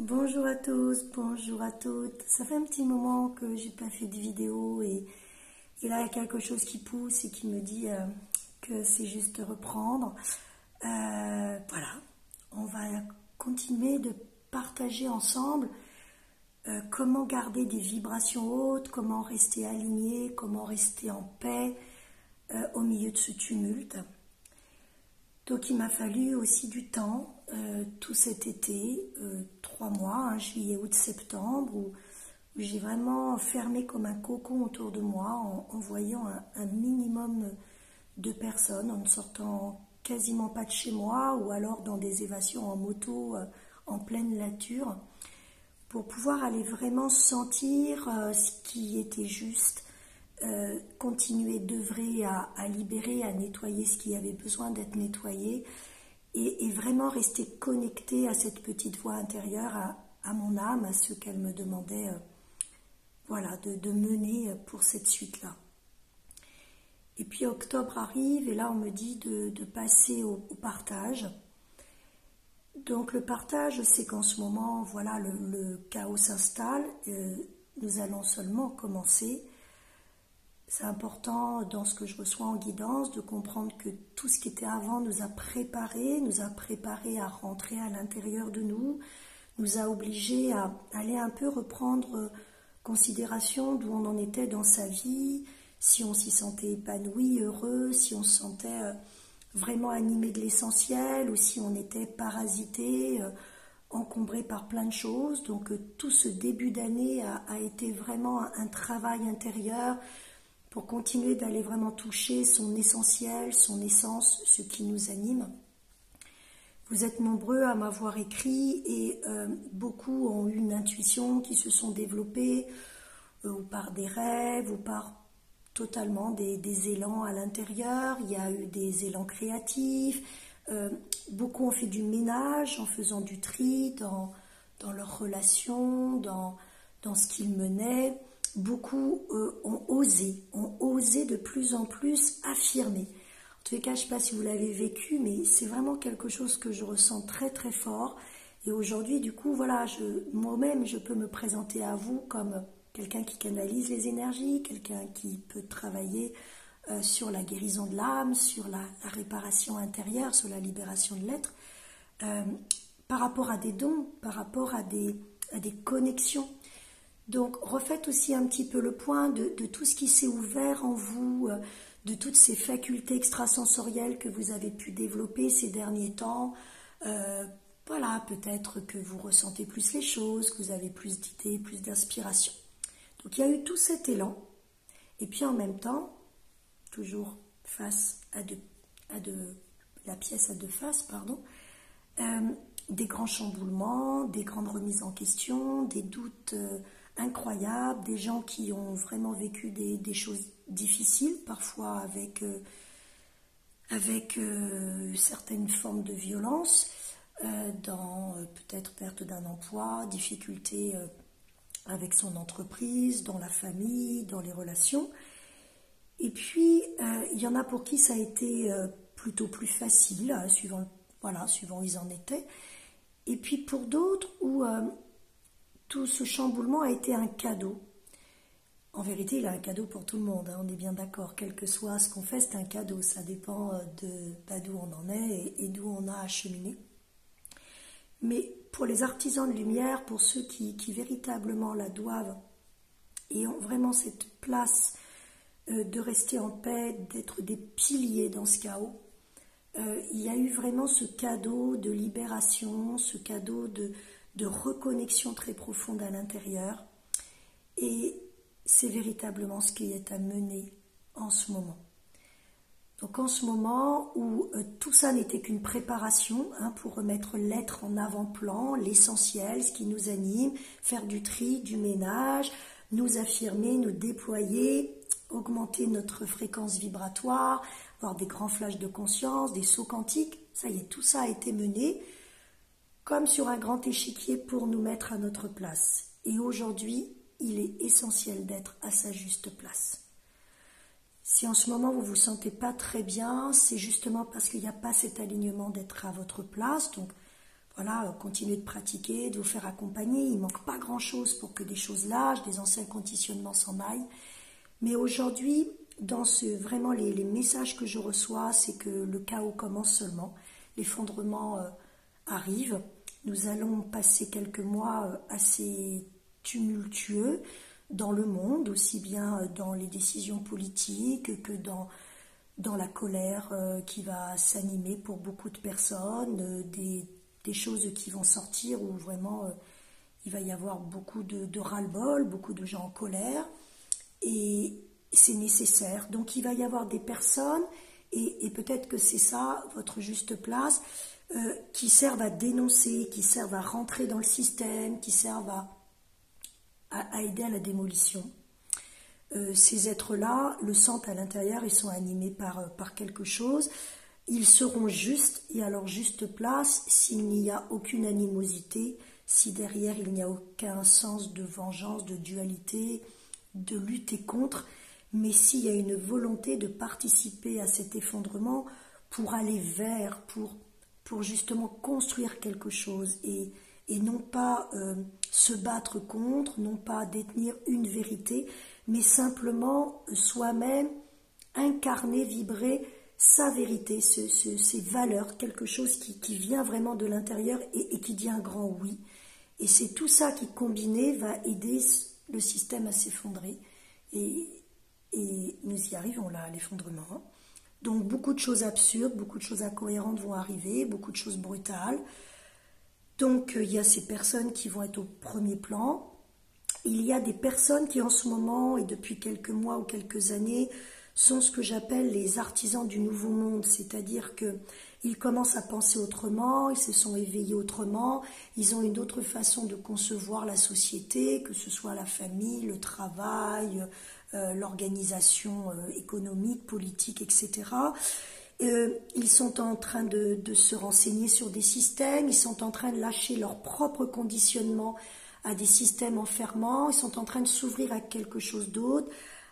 Bonjour à tous, bonjour à toutes. Ça fait un petit moment que j'ai pas fait de vidéo et là il y a quelque chose qui pousse et qui me dit que c'est juste de reprendre. Voilà, on va continuer de partager ensemble comment garder des vibrations hautes, comment rester aligné, comment rester en paix au milieu de ce tumulte. Donc il m'a fallu aussi du temps, tout cet été, 3 mois, juillet, août, septembre, où j'ai vraiment fermé comme un cocon autour de moi en voyant un minimum de personnes, en ne sortant quasiment pas de chez moi ou alors dans des évasions en moto en pleine nature pour pouvoir aller vraiment sentir ce qui était juste, continuer d'œuvrer à libérer, à nettoyer ce qui avait besoin d'être nettoyé et vraiment rester connecté à cette petite voix intérieure, à mon âme, à ce qu'elle me demandait voilà, de mener pour cette suite-là. Et puis octobre arrive et là on me dit de passer au partage. Donc le partage, c'est qu'en ce moment, voilà, le chaos s'installe. Nous allons seulement commencer. C'est important dans ce que je reçois en guidance de comprendre que tout ce qui était avant nous a préparé à rentrer à l'intérieur de nous a obligés à aller un peu reprendre considération d'où on en était dans sa vie, si on s'y sentait épanoui, heureux, si on se sentait vraiment animé de l'essentiel ou si on était parasité, encombré par plein de choses. Donc tout ce début d'année a été vraiment un travail intérieur pour continuer d'aller vraiment toucher son essentiel, son essence, ce qui nous anime. Vous êtes nombreux à m'avoir écrit et beaucoup ont eu une intuition qui se sont développées ou par des rêves ou par totalement des élans à l'intérieur. Il y a eu des élans créatifs. Beaucoup ont fait du ménage en faisant du tri dans leurs relations, dans ce qu'ils menaient. Beaucoup ont osé de plus en plus affirmer. En tous les cas, je ne sais pas si vous l'avez vécu, mais c'est vraiment quelque chose que je ressens très très fort. Et aujourd'hui, du coup, voilà, moi-même, je peux me présenter à vous comme quelqu'un qui canalise les énergies, quelqu'un qui peut travailler sur la guérison de l'âme, sur la réparation intérieure, sur la libération de l'être, par rapport à des dons, par rapport à des connexions. Donc, refaites aussi un petit peu le point de tout ce qui s'est ouvert en vous, de toutes ces facultés extrasensorielles que vous avez pu développer ces derniers temps. Voilà, peut-être que vous ressentez plus les choses, que vous avez plus d'idées, plus d'inspiration. Donc, il y a eu tout cet élan. Et puis, en même temps, toujours face la pièce à deux faces, pardon, des grands chamboulements, des grandes remises en question, des doutes incroyables, des gens qui ont vraiment vécu des choses difficiles, parfois avec certaines formes de violence, dans peut-être perte d'un emploi, difficultés avec son entreprise, dans la famille, dans les relations. Et puis, il y en a pour qui ça a été plutôt plus facile, suivant où ils en étaient. Et puis pour d'autres où tout ce chamboulement a été un cadeau. En vérité, il a un cadeau pour tout le monde, on est bien d'accord. Quel que soit ce qu'on fait, c'est un cadeau. Ça dépend d'où on en est et d'où on a acheminé. Mais pour les artisans de lumière, pour ceux qui véritablement la doivent et ont vraiment cette place de rester en paix, d'être des piliers dans ce chaos, il y a eu vraiment ce cadeau de libération, ce cadeau de reconnexion très profonde à l'intérieur. Et c'est véritablement ce qui est à mener en ce moment. Donc en ce moment où tout ça n'était qu'une préparation pour remettre l'être en avant-plan, l'essentiel, ce qui nous anime, faire du tri, du ménage, nous affirmer, nous déployer, augmenter notre fréquence vibratoire, avoir des grands flashs de conscience, des sauts quantiques, ça y est, tout ça a été mené comme sur un grand échiquier pour nous mettre à notre place. Et aujourd'hui, il est essentiel d'être à sa juste place. Si en ce moment vous ne vous sentez pas très bien, c'est justement parce qu'il n'y a pas cet alignement d'être à votre place. Donc voilà, continuer de pratiquer, de vous faire accompagner. Il ne manque pas grand-chose pour que des choses lâchent, des anciens conditionnements s'en aillent. Mais aujourd'hui, dans vraiment les messages que je reçois, c'est que le chaos commence seulement. L'effondrement arrive. Nous allons passer quelques mois assez tumultueux dans le monde, aussi bien dans les décisions politiques que dans la colère qui va s'animer pour beaucoup de personnes, des choses qui vont sortir où vraiment il va y avoir beaucoup de ras-le-bol, beaucoup de gens en colère, et c'est nécessaire. Donc il va y avoir des personnes, et peut-être que c'est ça votre juste place, qui servent à dénoncer, qui servent à rentrer dans le système, qui servent à aider à la démolition. Ces êtres-là le sentent à l'intérieur, ils sont animés par quelque chose. Ils seront justes et à leur juste place s'il n'y a aucune animosité, si derrière il n'y a aucun sens de vengeance, de dualité, de lutter contre, mais s'il y a une volonté de participer à cet effondrement pour aller vers, pour justement construire quelque chose et non pas se battre contre, non pas détenir une vérité, mais simplement soi-même incarner, vibrer sa vérité, ses valeurs, quelque chose qui vient vraiment de l'intérieur et qui dit un grand oui. Et c'est tout ça qui, combiné, va aider le système à s'effondrer. Et nous y arrivons là, à l'effondrement. Hein. Donc beaucoup de choses absurdes, beaucoup de choses incohérentes vont arriver, beaucoup de choses brutales. Donc il y a ces personnes qui vont être au premier plan. Il y a des personnes qui en ce moment, et depuis quelques mois ou quelques années, sont ce que j'appelle les artisans du nouveau monde, c'est-à-dire qu'ils commencent à penser autrement, ils se sont éveillés autrement, ils ont une autre façon de concevoir la société, que ce soit la famille, le travail, l'organisation économique, politique, etc. Ils sont en train de se renseigner sur des systèmes, ils sont en train de lâcher leur propre conditionnement à des systèmes enfermants, ils sont en train de s'ouvrir à quelque chose d'autre,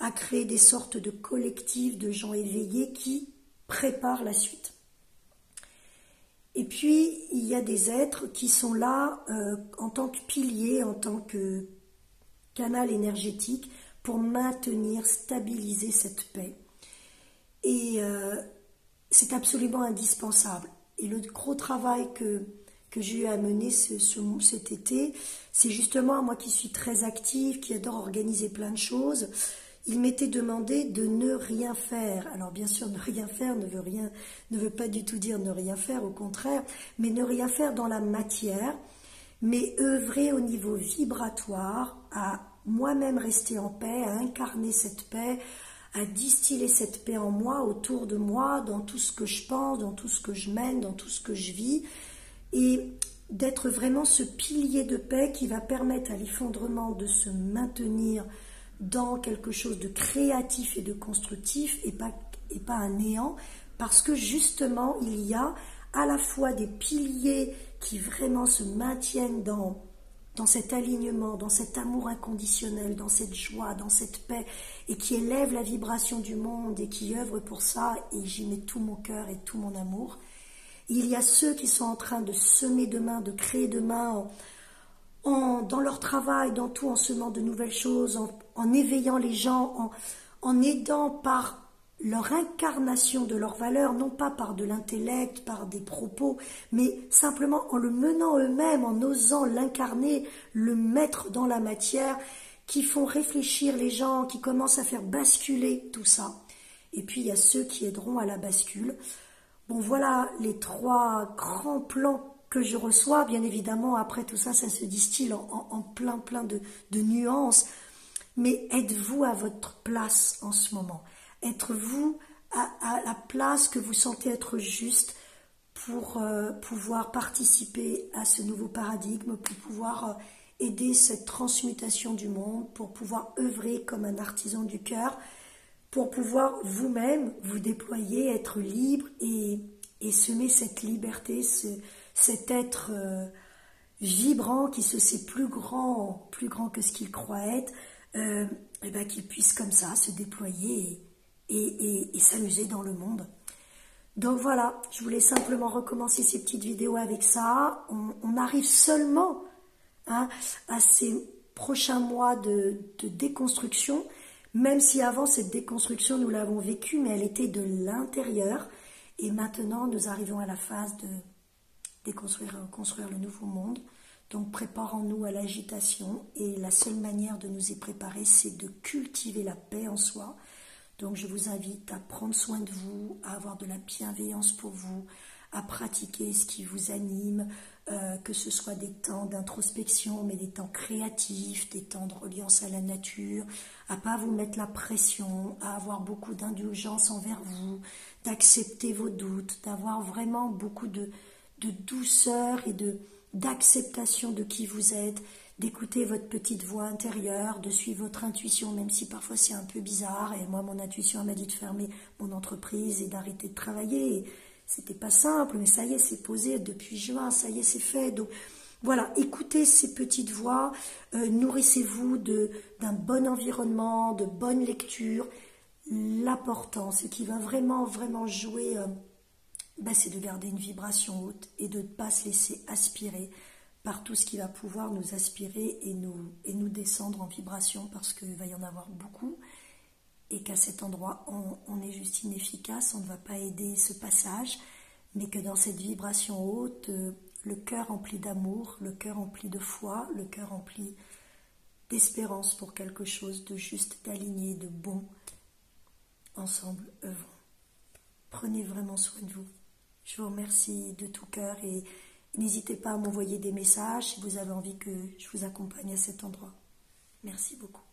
à créer des sortes de collectifs de gens éveillés qui préparent la suite. Et puis, il y a des êtres qui sont là en tant que piliers, en tant que canal énergétique pour maintenir, stabiliser cette paix. Et c'est absolument indispensable. Et le gros travail que j'ai eu à mener cet été, c'est justement moi qui suis très active, qui adore organiser plein de choses. Il m'était demandé de ne rien faire. Alors bien sûr, ne rien faire ne veut pas du tout dire ne rien faire, au contraire, mais ne rien faire dans la matière, mais œuvrer au niveau vibratoire, à moi-même rester en paix, à incarner cette paix, à distiller cette paix en moi, autour de moi, dans tout ce que je pense, dans tout ce que je mène, dans tout ce que je vis, et d'être vraiment ce pilier de paix qui va permettre à l'effondrement de se maintenir dans quelque chose de créatif et de constructif et pas un néant, parce que justement il y a à la fois des piliers qui vraiment se maintiennent dans cet alignement, dans cet amour inconditionnel, dans cette joie, dans cette paix, et qui élèvent la vibration du monde et qui œuvrent pour ça, et j'y mets tout mon cœur et tout mon amour. Il y a ceux qui sont en train de semer demain, de créer demain, dans leur travail, dans tout, en semant de nouvelles choses, en éveillant les gens, en aidant par leur incarnation de leurs valeurs, non pas par de l'intellect, par des propos, mais simplement en le menant eux-mêmes, en osant l'incarner, le mettre dans la matière, qui font réfléchir les gens, qui commencent à faire basculer tout ça. Et puis il y a ceux qui aideront à la bascule. Bon, voilà les trois grands plans que je reçois. Bien évidemment, après tout ça, ça se distille en plein de nuances. Mais êtes-vous à votre place en ce moment? Êtes-vous à la place que vous sentez être juste pour pouvoir participer à ce nouveau paradigme, pour pouvoir aider cette transmutation du monde, pour pouvoir œuvrer comme un artisan du cœur, pour pouvoir vous-même vous déployer, être libre et semer cette liberté, cet être vibrant qui se sait plus grand que ce qu'il croit être, qu'il puisse comme ça se déployer et s'amuser dans le monde. Donc voilà, je voulais simplement recommencer ces petites vidéos avec ça. On arrive seulement, hein, à ces prochains mois de déconstruction, même si avant cette déconstruction nous l'avons vécue, mais elle était de l'intérieur. Et maintenant nous arrivons à la phase de déconstruire, construire le nouveau monde. Donc préparons-nous à l'agitation, et la seule manière de nous y préparer, c'est de cultiver la paix en soi. Donc je vous invite à prendre soin de vous, à avoir de la bienveillance pour vous, à pratiquer ce qui vous anime, que ce soit des temps d'introspection, mais des temps créatifs, des temps de reliance à la nature, à pas vous mettre la pression, à avoir beaucoup d'indulgence envers vous, d'accepter vos doutes, d'avoir vraiment beaucoup de douceur et d'acceptation de qui vous êtes, d'écouter votre petite voix intérieure, de suivre votre intuition, même si parfois c'est un peu bizarre. Et moi, mon intuition m'a dit de fermer mon entreprise et d'arrêter de travailler. Et c'était pas simple, mais ça y est, c'est posé depuis juin, ça y est, c'est fait. Donc voilà, écoutez ces petites voix, nourrissez-vous d'un bon environnement, de bonnes lectures. L'important, ce qui va vraiment, vraiment jouer, c'est de garder une vibration haute et de ne pas se laisser aspirer par tout ce qui va pouvoir nous aspirer et nous descendre en vibration, parce qu'il va y en avoir beaucoup, et qu'à cet endroit, on est juste inefficace, on ne va pas aider ce passage, mais que dans cette vibration haute, le cœur rempli d'amour, le cœur rempli de foi, le cœur rempli d'espérance pour quelque chose de juste, d'aligné, de bon, ensemble œuvrons. Prenez vraiment soin de vous. Je vous remercie de tout cœur, et n'hésitez pas à m'envoyer des messages si vous avez envie que je vous accompagne à cet endroit. Merci beaucoup.